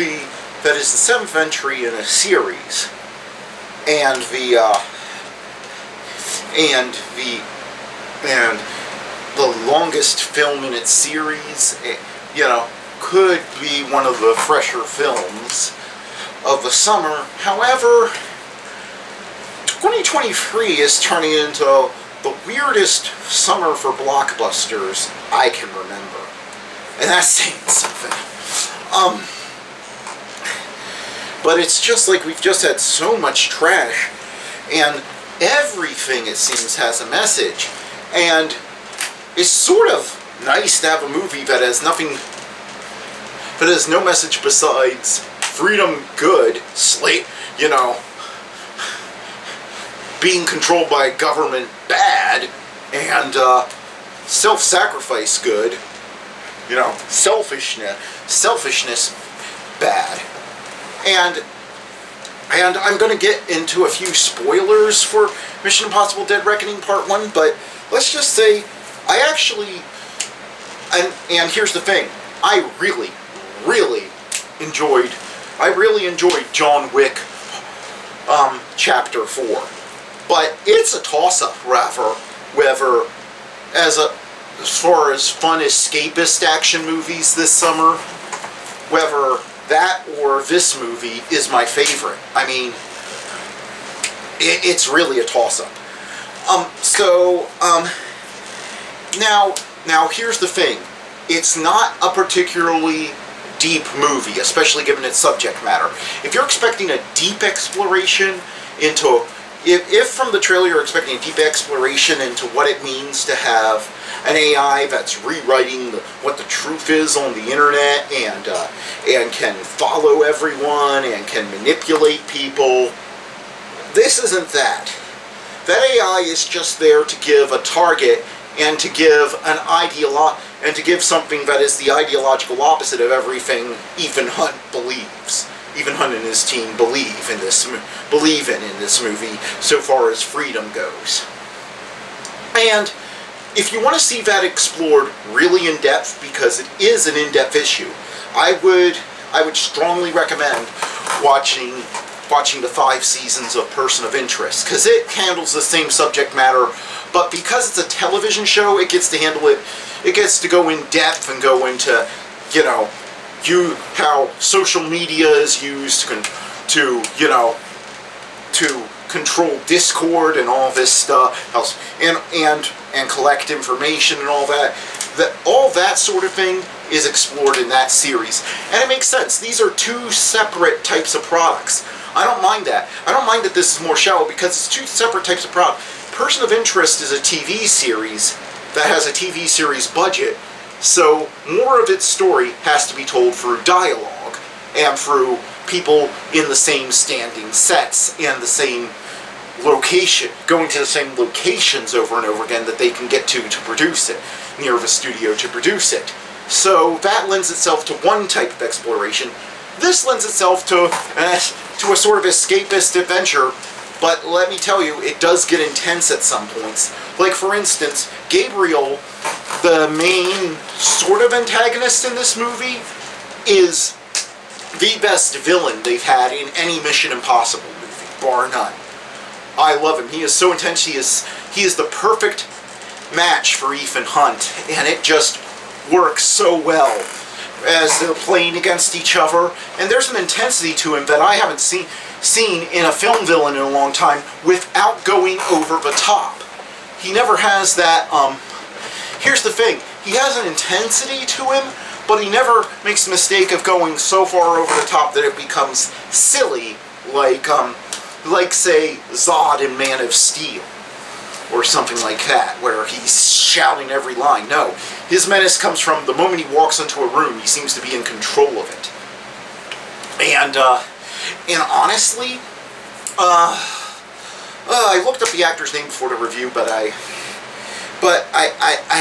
movie that is the 7th entry in a series, and the longest film in its series, could be one of the fresher films of the summer. However, 2023 is turning into the weirdest summer for blockbusters I can remember. And that's saying something. But it's just like we've just had so much trash, and everything, it seems, has a message. And it's sort of nice to have a movie that has no message besides freedom good, being controlled by government bad, and self-sacrifice good, selfishness bad. And I'm going to get into a few spoilers for Mission Impossible Dead Reckoning Part 1, but let's just say I actually, and here's the thing, I really enjoyed John Wick Chapter 4. But it's a toss-up, whether as far as fun escapist action movies this summer, whether that or this movie is my favorite. I mean, it's really a toss-up. Now here's the thing. It's not a particularly deep movie, especially given its subject matter. If you're expecting a deep exploration into... If from the trailer you're expecting a deep exploration into what it means to have an AI that's rewriting what the truth is on the internet, and can follow everyone and can manipulate people, this isn't that. That AI is just there to give a target and to give and to give something that is the ideological opposite of everything Ethan Hunt believes. Ethan Hunt and his team believe in this movie, so far as freedom goes. And if you want to see that explored really in depth, because it is an in-depth issue, I would strongly recommend watching the 5 seasons of Person of Interest, because it handles the same subject matter, but because it's a television show, it gets to handle it. It gets to go in depth and go into, how social media is used to control Discord and all this stuff, and collect information and all that. All that sort of thing is explored in that series. And it makes sense. These are 2 separate types of products. I don't mind that. I don't mind that this is more shallow, because it's 2 separate types of product. Person of Interest is a TV series that has a TV series budget, so more of its story has to be told through dialogue and through people in the same standing sets and the same location, going to the same locations over and over again that they can get to produce it, near the studio to produce it. So that lends itself to one type of exploration. This lends itself to a sort of escapist adventure, but let me tell you, it does get intense at some points. Like, for instance, Gabriel, the main sort of antagonist in this movie, is the best villain they've had in any Mission Impossible movie, bar none. I love him. He is so intense. He is the perfect match for Ethan Hunt, and it just works so well as they're playing against each other. And there's an intensity to him that I haven't seen in a film villain in a long time without going over the top. He never has that, here's the thing, he has an intensity to him, but he never makes the mistake of going so far over the top that it becomes silly, like say, Zod in Man of Steel, or something like that, where he's shouting every line. No, his menace comes from the moment he walks into a room, he seems to be in control of it. And honestly, I looked up the actor's name before the review, but I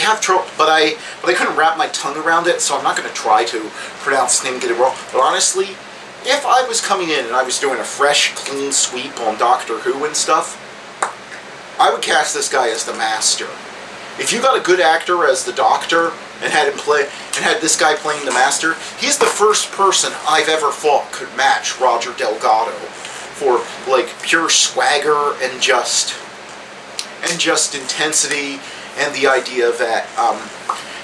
have trouble, but I couldn't wrap my tongue around it, so I'm not going to try to pronounce his name and get it wrong. But honestly, if I was coming in and I was doing a fresh, clean sweep on Doctor Who and stuff, I would cast this guy as the Master. If you got a good actor as the Doctor, and had him play, and had this guy playing the master. He's the first person I've ever thought could match Roger Delgado for like pure swagger and just intensity, and the idea that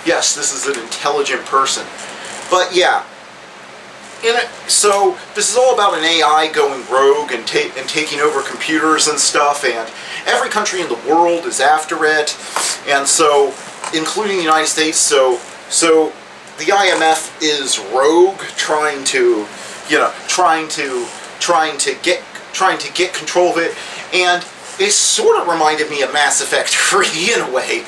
yes, this is an intelligent person. But yeah, so this is all about an AI going rogue and taking over computers and stuff, and every country in the world is after it, and so including the United States. So the IMF is rogue, trying to get control of it, and it sort of reminded me of Mass Effect 3 in a way,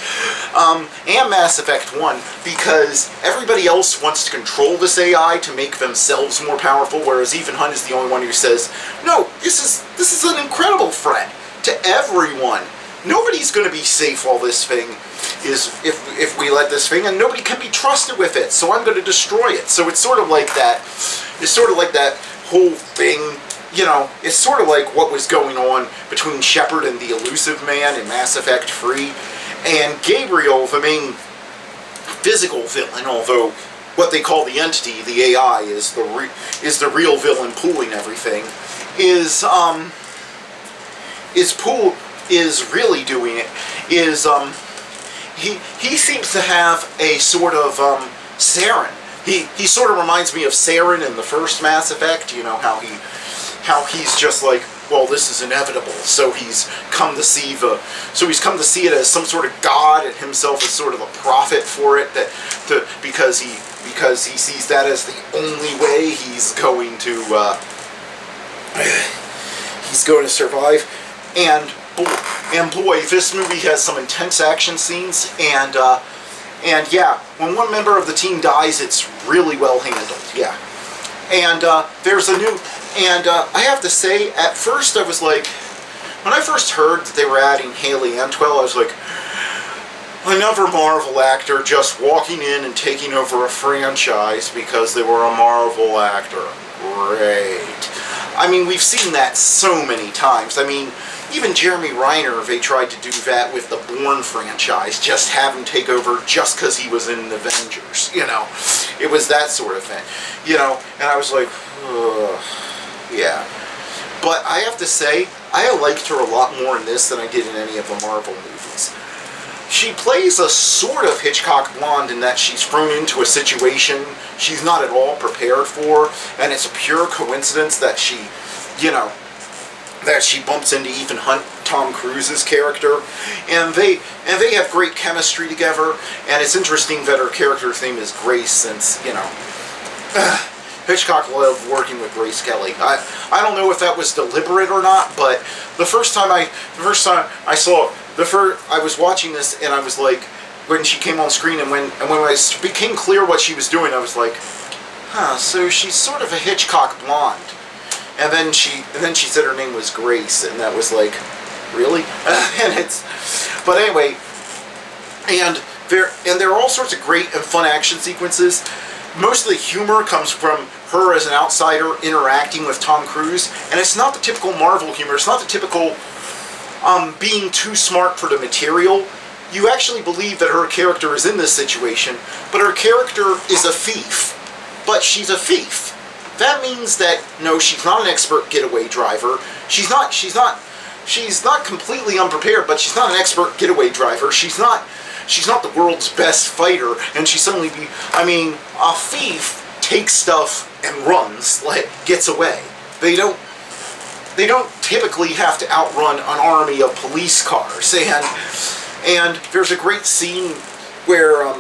and Mass Effect 1, because everybody else wants to control this AI to make themselves more powerful, whereas Ethan Hunt is the only one who says, no, this is an incredible threat to everyone. Nobody's going to be safe while this thing is, if we let this thing, and nobody can be trusted with it, so I'm going to destroy it. So it's sort of like that, whole thing. It's sort of like what was going on between Shepard and the Elusive Man in Mass Effect 3, and Gabriel, the main physical villain, although what they call the entity, the AI, is the real villain pulling everything, is really doing it, he seems to have a sort of Saren. He sort of reminds me of Saren in the first Mass Effect, how he's just like, well, this is inevitable, so he's come to see it as some sort of god, and himself as sort of a prophet for it, because he sees that as the only way he's going to survive. And boy, this movie has some intense action scenes, and yeah, when one member of the team dies, it's really well handled. Yeah, and there's a new. And I have to say, at first I was like, when I first heard that they were adding Haley Antwell, I was like, another Marvel actor just walking in and taking over a franchise because they were a Marvel actor. Great. I mean, we've seen that so many times. I mean, even Jeremy Renner, they tried to do that with the Bourne franchise, just have him take over just because he was in Avengers, It was that sort of thing, and I was like, ugh. Yeah, but I have to say, I liked her a lot more in this than I did in any of the Marvel movies. She plays a sort of Hitchcock blonde in that she's thrown into a situation she's not at all prepared for, and it's a pure coincidence that she bumps into Ethan Hunt, Tom Cruise's character, and they have great chemistry together, and it's interesting that her character's name is Grace, since, Hitchcock loved working with Grace Kelly. I don't know if that was deliberate or not, but I was watching this, and I was like, when she came on screen, and when it became clear what she was doing, I was like, huh, so she's sort of a Hitchcock blonde. And then she said her name was Grace, and that was like, really? But anyway, and there are all sorts of great and fun action sequences. Most of the humor comes from her as an outsider interacting with Tom Cruise, and it's not the typical Marvel humor. It's not the typical being too smart for the material. You actually believe that her character is in this situation, but her character is a thief. But she's a thief. That means that, no, she's not an expert getaway driver. She's not completely unprepared, but she's not an expert getaway driver. She's not the world's best fighter, and a thief takes stuff and runs, gets away. They don't typically have to outrun an army of police cars. And there's a great scene where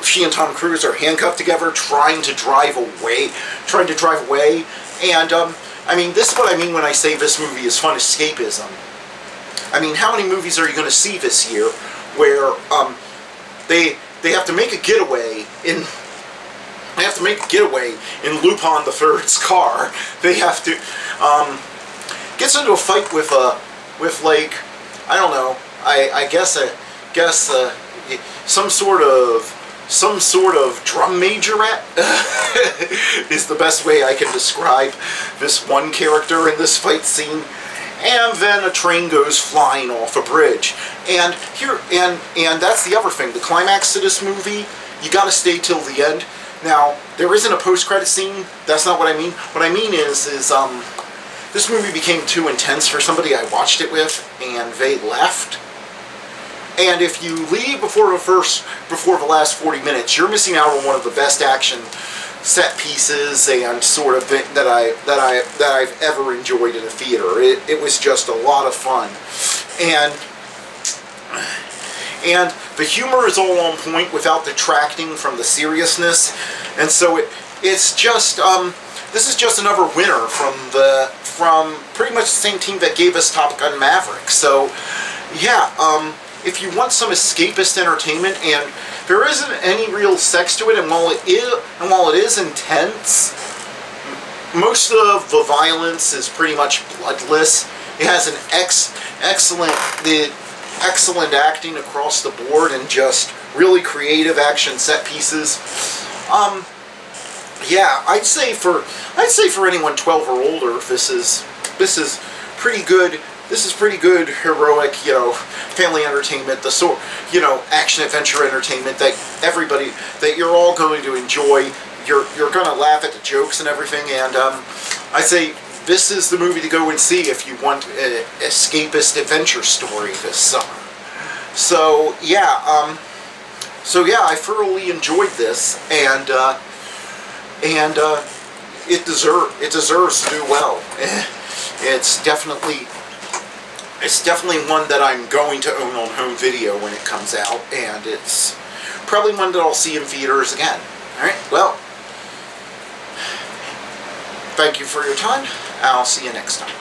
she and Tom Cruise are handcuffed together, trying to drive away. And this is what I mean when I say this movie is fun escapism. How many movies are you going to see this year where they have to make a getaway in Lupin the Third's car? They have to gets into a fight with I don't know. I guess some sort of drum majorette is the best way I can describe this one character in this fight scene. and then a train goes flying off a bridge. And that's the other thing. The climax to this movie, you got to stay till the end. Now, there isn't a post-credit scene. That's not what I mean. What I mean is this movie became too intense for somebody I watched it with, and they left. And if you leave before the last 40 minutes, you're missing out on one of the best action set pieces and sort of that I've ever enjoyed in a theater. It was just a lot of fun, and the humor is all on point without detracting from the seriousness. And so it's just this is just another winner from pretty much the same team that gave us Top Gun Maverick. So yeah, if you want some escapist entertainment, and there isn't any real sex to it, and while it is intense, most of the violence is pretty much bloodless. It has an excellent acting across the board, and just really creative action set pieces. Yeah, I'd say for anyone 12 or older, this is pretty good. This is pretty good heroic, family entertainment, the sort, action adventure entertainment that you're all going to enjoy. You're going to laugh at the jokes and everything, and I say this is the movie to go and see if you want an escapist adventure story this summer. So yeah, I thoroughly enjoyed this, and it deserves to do well. It's definitely one that I'm going to own on home video when it comes out, and it's probably one that I'll see in theaters again. Alright, well, thank you for your time. I'll see you next time.